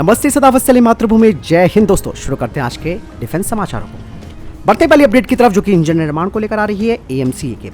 नमस्ते, सदावत सलाम मातृभूमि, जय हिंद। दोस्तों शुरू करते हैं आज के डिफेंस समाचारों को। बढ़ते पहली अपडेट की तरफ, जो कि इंजन निर्माण को लेकर आ रही है AMCA के।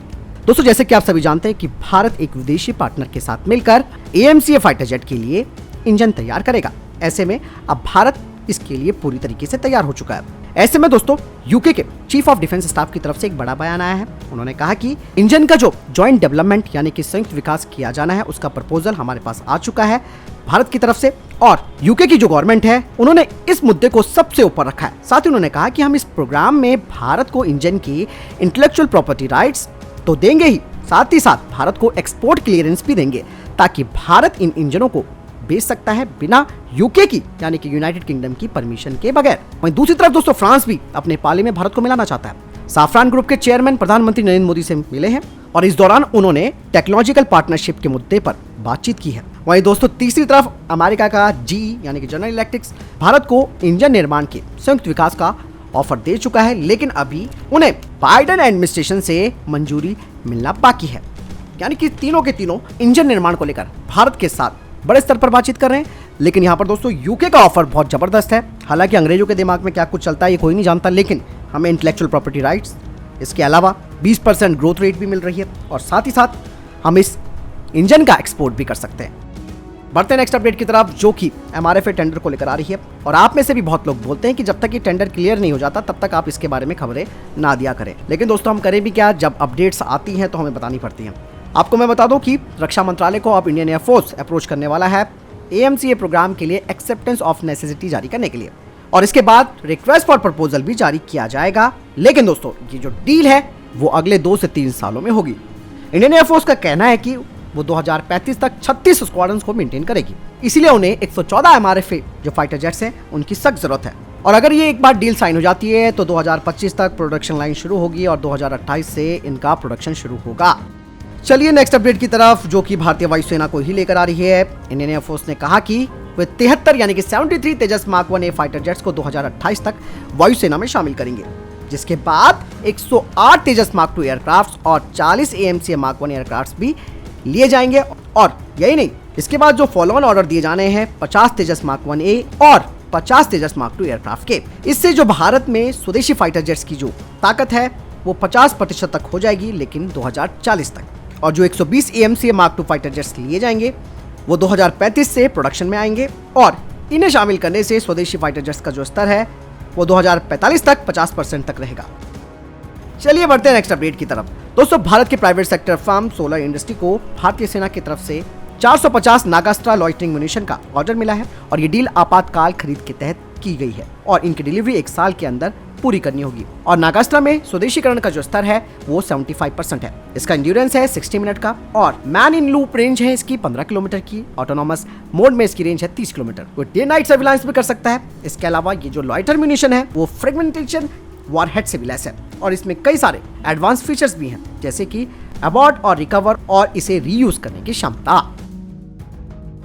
दोस्तों जैसे कि आप सभी जानते हैं कि भारत एक विदेशी पार्टनर के साथ मिलकर AMCA फाइटर जेट के लिए इंजन तैयार करेगा। ऐसे में अब भारत इसके लिए पूरी तरीके से तैयार हो चुका है। ऐसे में दोस्तों यूके के चीफ ऑफ डिफेंस स्टाफ की तरफ से एक बड़ा बयान आया है। उन्होंने कहा कि इंजन का जो जॉइंट डेवलपमेंट यानी कि संयुक्त विकास किया जाना है, उसका प्रपोजल हमारे पास आ चुका है भारत की तरफ से, और यूके की जो गवर्नमेंट है उन्होंने इस मुद्दे को सबसे ऊपर रखा है। साथ ही उन्होंने कहा कि हम इस प्रोग्राम में भारत को इंजन की इंटेलेक्चुअल प्रॉपर्टी राइट्स तो देंगे ही, साथ ही साथ भारत को एक्सपोर्ट क्लियरेंस भी देंगे, ताकि भारत इन इंजनों को बेच सकता है बिना यूके की यानी कि यूनाइटेड किंगडम की परमिशन के बगैर। वहीं दूसरी तरफ दोस्तों फ्रांस भी अपने पाले में भारत को मिलाना चाहता है। साफरान ग्रुप के चेयरमैन प्रधानमंत्री नरेंद्र मोदी से मिले हैं और इस दौरान उन्होंने टेक्नोलॉजिकल पार्टनरशिप के मुद्दे पर बातचीत की है। वहीं दोस्तों तीसरी तरफ अमेरिका का GE यानी कि जनरल इलेक्ट्रिक्स भारत को इंजन निर्माण के संयुक्त विकास का ऑफर दे चुका है, लेकिन अभी उन्हें बाइडेन एडमिनिस्ट्रेशन से मंजूरी मिलना बाकी है। यानी कि तीनों के तीनों इंजन निर्माण को लेकर भारत के साथ बड़े स्तर पर बातचीत कर रहे हैं। लेकिन यहाँ पर दोस्तों यूके का ऑफर बहुत जबरदस्त है। हालांकि अंग्रेजों के दिमाग में क्या कुछ चलता है ये कोई नहीं जानता, लेकिन हमें इंटेलेक्चुअल प्रॉपर्टी राइट्स, इसके अलावा 20% ग्रोथ रेट भी मिल रही है और साथ ही साथ हम इस इंजन का एक्सपोर्ट भी कर सकते हैं। बढ़ते हैं नेक्स्ट अपडेट की तरफ, जो कि MRFA टेंडर को लेकर आ रही है। और आप में से भी बहुत लोग बोलते हैं कि जब तक ये टेंडर क्लियर नहीं हो जाता तब तक आप इसके बारे में खबरें ना दिया करें। लेकिन दोस्तों हम करें भी क्या, जब अपडेट्स आती हैं तो हमें बतानी पड़ती हैं। आपको मैं बता दूं कि रक्षा मंत्रालय को अब इंडियन एयरफोर्स अप्रोच करने वाला है AMCA प्रोग्राम के लिए एक्सेप्टेंस ऑफ नेसेसिटी जारी करने के लिए, और इसके बाद रिक्वेस्ट फॉर प्रपोजल भी जारी किया जाएगा। लेकिन दोस्तों ये जो डील है वो अगले 2 से 3 सालों में होगी। इंडियन एयरफोर्स का कहना है कि वो 2035 तक 36 स्क्वाड्रंस को मेंटेन करेगी, इसीलिए उन्हें 114 MRFA जो फाइटर जेट्स हैं उनकी सख्त जरूरत है। और अगर ये एक बार डील साइन हो जाती है तो 2025 तक प्रोडक्शन लाइन शुरू होगी और 2028 से इनका प्रोडक्शन शुरू होगा। चलिए नेक्स्ट अपडेट की तरफ, जो कि भारतीय वायुसेना को ही लेकर आ रही है। इंडियन एयरफोर्स ने कहा कि वे 73 यानी कि 73 तेजस मार्क 1A फाइटर जेट्स को 2028 तक वायुसेना में शामिल करेंगे, जिसके बाद 108 तेजस मार्क 2 एयरक्राफ्ट और 40 AMCA मार्क 1 एयरक्राफ्ट भी लिए जाएंगे। और यही नहीं, इसके बाद जो फॉलो ऑन ऑर्डर दिए जाने हैं 50 तेजस मार्क 1A और 50 तेजस मार्क 2 एयरक्राफ्ट के, इससे जो भारत में स्वदेशी फाइटर जेट्स की जो ताकत है वो 50% तक हो जाएगी, लेकिन 2040 तक। और जो 120 AMCA मार्क 2 फाइटर जेट्स लिए जाएंगे वो 2035 से प्रोडक्शन में आएंगे, और इन्हें शामिल करने से स्वदेशी फाइटर जेट्स का जो स्तर है वो 2045 तक 50% तक रहेगा। चलिए बढ़ते हैं नेक्स्ट अपडेट की तरफ। दोस्तों भारत के private sector firm solar industry को भारतीय सेना की तरफ से 450 नागास्त्रा लॉइटरिंग म्यूनिशन का ऑर्डर मिला है, और ये डील आपातकाल खरीद के तहत की गई है और इनकी डिलीवरी 1 साल के अंदर पूरी करनी होगी। और नागास्त्रा में स्वदेशीकरण का जो स्तर है वो 75% है। इसका एंड्योरेंस है 60 मिनट का, और मैन इन लूप रेंज है इसकी 15 किलोमीटर की। ऑटोनॉमस मोड में इसकी रेंज है 30 किलोमीटर। वो डे नाइट सर्विलांस भी कर सकता है। इसके अलावा ये जो लॉइटर म्यूनिशन है वो फ्रेगमेंटेशन वॉरहेड से भी लैस है, और इसमें कई सारे एडवांस फीचर्स भी हैं, जैसे कि अबॉर्ट और रिकवर और इसे रीयूज करने की क्षमता।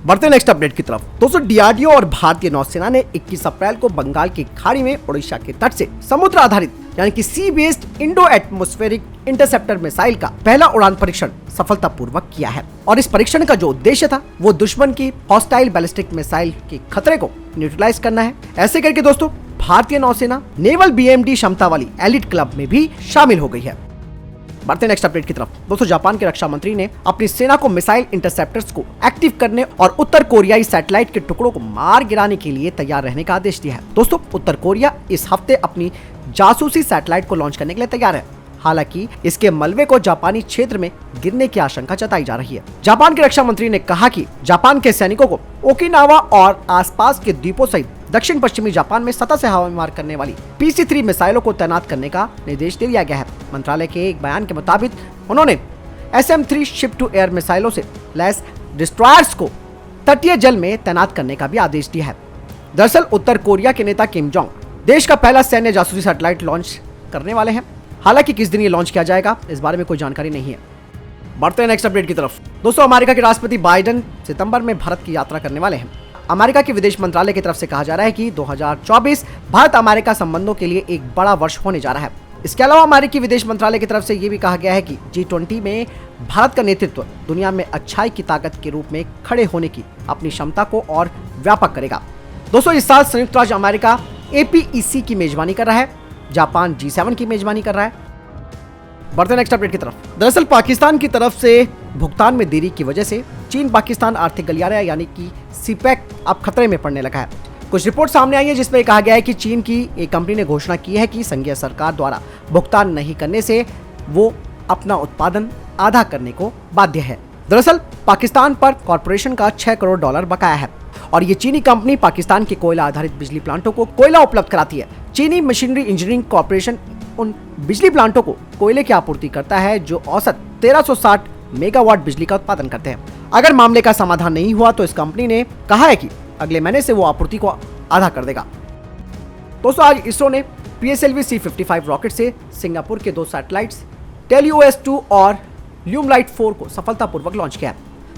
बढ़ते नेक्स्ट अपडेट की तरफ। दोस्तों DRDO और भारतीय नौसेना ने 21 अप्रैल को बंगाल की खाड़ी में उड़ीसा के तट से समुद्र आधारित यानी कि sea based endo atmospheric interceptor missile का पहला उड़ान परीक्षण सफलतापूर्वक किया है। और इस परीक्षण का जो उद्देश्य था वो दुश्मन की हॉस्टाइल बैलिस्टिक मिसाइल के खतरे को न्यूट्रलाइज करना है। ऐसे करके दोस्तों भारतीय नौसेना नेवल BMD क्षमता वाली एलिट क्लब में भी शामिल हो गई है। बढ़ते नेक्स्ट अपडेट की तरफ। दोस्तों जापान के रक्षा मंत्री ने अपनी सेना को मिसाइल इंटरसेप्टर्स को एक्टिव करने और उत्तर कोरियाई सैटेलाइट के टुकड़ों को मार गिराने के लिए तैयार रहने का आदेश दिया है। दोस्तों उत्तर कोरिया इस हफ्ते अपनी जासूसी सैटेलाइट को लॉन्च करने के लिए तैयार है। हालांकि इसके मलबे को जापानी क्षेत्र में गिरने की आशंका जताई जा रही है। जापान के रक्षा मंत्री ने कहा कि जापान के सैनिकों को ओकिनावा और आसपास के द्वीपों सहित दक्षिण पश्चिमी जापान में सतह से हवा में मार करने वाली PC-3 मिसाइलों को तैनात करने का निर्देश दे दिया गया है। मंत्रालय के एक बयान के मुताबिक उन्होंने SM-3 शिप टू एयर मिसाइलों से लैस डिस्ट्रॉयर्स को तटीय जल में तैनात करने का भी आदेश दिया है। दरअसल उत्तर कोरिया के नेता किम जोंग देश का पहला सैन्य जासूसी सैटेलाइट लॉन्च करने वाले हैं। हालांकि किस दिन ये लॉन्च किया जाएगा इस बारे में कोई जानकारी नहीं है। बढ़ते हैं नेक्स्ट अपडेट की तरफ। दोस्तों अमेरिका के राष्ट्रपति बाइडेन सितंबर में भारत की यात्रा करने वाले हैं। अमेरिका के विदेश मंत्रालय की तरफ से कहा जा रहा है कि 2024 भारत अमेरिका संबंधों के लिए एक बड़ा वर्ष होने जा रहा है। इसके अलावा अमेरिकी विदेश मंत्रालय की तरफ से ये भी कहा गया है कि G20 में भारत का नेतृत्व दुनिया में अच्छाई की ताकत के रूप में खड़े होने की अपनी क्षमता को और व्यापक करेगा। दोस्तों इस साल संयुक्त राज्य अमेरिका APEC की मेजबानी कर रहा है, जापान G7 की मेजबानी कर रहा है। बढ़ते नेक्स्ट अपडेट की तरफ। दरअसल पाकिस्तान की तरफ से भुगतान में देरी की वजह से चीन पाकिस्तान आर्थिक गलियारा यानी कि सीपैक अब खतरे में पड़ने लगा है। कुछ रिपोर्ट सामने आई है जिसमें कहा गया है कि चीन की एक कंपनी ने घोषणा की है कि संघीय सरकार द्वारा भुगतान नहीं करने से वो अपना उत्पादन आधा करने को बाध्य है। दरअसल पाकिस्तान पर कॉरपोरेशन का $6 करोड़ बकाया है और ये चीनी कंपनी पाकिस्तान के कोयला आधारित बिजली प्लांटों को कोयला उपलब्ध कराती है। चीनी मशीनरी इंजीनियरिंग कॉरपोरेशन उन बिजली प्लांटों को कोयले की आपूर्ति करता है जो औसत 1360 मेगावाट बिजली का उत्पादन करते हैं। अगर मामले का समाधान नहीं हुआ तो इस कंपनी ने कहा है कि अगले महीने से वो आपूर्ति को आधा कर देगा। दोस्तों आज इसरो ने PSLV C55 रॉकेट से सिंगापुर के 2 सैटेलाइट्स TeleOS-2 और LumeLight-4 को सफलतापूर्वक लॉन्च किया।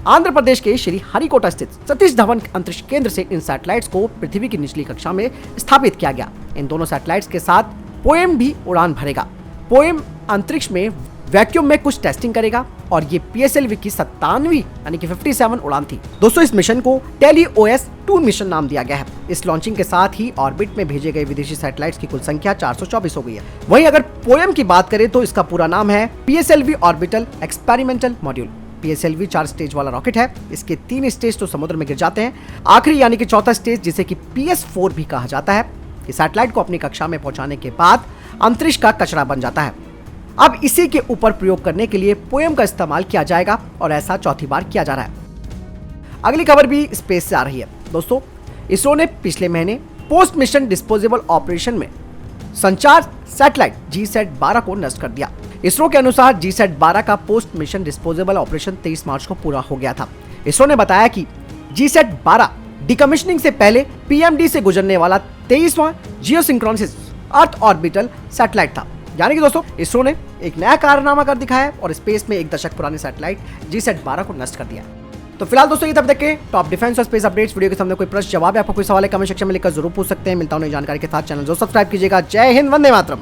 आंध्र प्रदेश के श्री हरिकोटा स्थित सतीश धवन अंतरिक्ष केंद्र से इन सैटेलाइट्स को पृथ्वी की निचली कक्षा में स्थापित किया गया। इन दोनों सैटेलाइट्स के साथ पोएम भी उड़ान भरेगा। पोएम अंतरिक्ष में वैक्यूम में कुछ टेस्टिंग करेगा और ये PSLV की 97वीं यानी कि 57 उड़ान थी। दोस्तों इस मिशन को TeleOS-2 मिशन नाम दिया गया है। इस लॉन्चिंग के साथ ही ऑर्बिट में भेजे गए विदेशी सैटेलाइट्स की कुल संख्या 424 हो गई है। वहीं अगर पोएम की बात करें तो इसका पूरा नाम है PSLV orbital experimental module. PSLV 4 stage वाला रॉकेट है। इसके 3 स्टेज तो समुद्र में गिर जाते हैं। आखिरी यानी कि चौथा स्टेज जिसे कि PS4 भी कहा जाता है, इस सैटेलाइट को अपनी कक्षा में पहुंचाने के बाद अंतरिक्ष का कचरा बन जाता है। अब इसी के ऊपर प्रयोग करने के लिए पोएम का इस्तेमाल किया जाएगा और ऐसा चौथी बार किया जा रहा है। अगली खबर भी स्पेस से आ रही है। दोस्तों इसरो ने पिछले महीने पोस्ट मिशन डिस्पोजेबल ऑपरेशन में संचार सैटेलाइट GSAT-12 को नष्ट कर दिया। इसरो के अनुसार GSAT-12 का पोस्ट मिशन डिस्पोजेबल ऑपरेशन 23 मार्च को पूरा हो गया था। इसरो ने बताया कि GSAT-12 डिकमिशनिंग से पहले PMD से गुजरने वाला 23वां जियोसिंक्रोनसिस अर्थ ऑर्बिटल सैटेलाइट था। यानी कि दोस्तों इसरो ने एक नया कारनामा कर दिखाया और स्पेस में 1 दशक पुराने सैटेलाइट GSAT-12 को नष्ट कर दिया। तो फिलहाल दोस्तों ये तब तक के टॉप डिफेंस और स्पेस अपडेट्स। वीडियो के सामने कोई प्रश्न जवाब है, आपको कोई सवाल है कमेंट सेक्शन में लिखकर जरूर पूछ सकते हैं। मिलता हूं नई जानकारी के साथ, चैनल जो सब्सक्राइब कीजिएगा। जय हिंद, वंदे मातरम।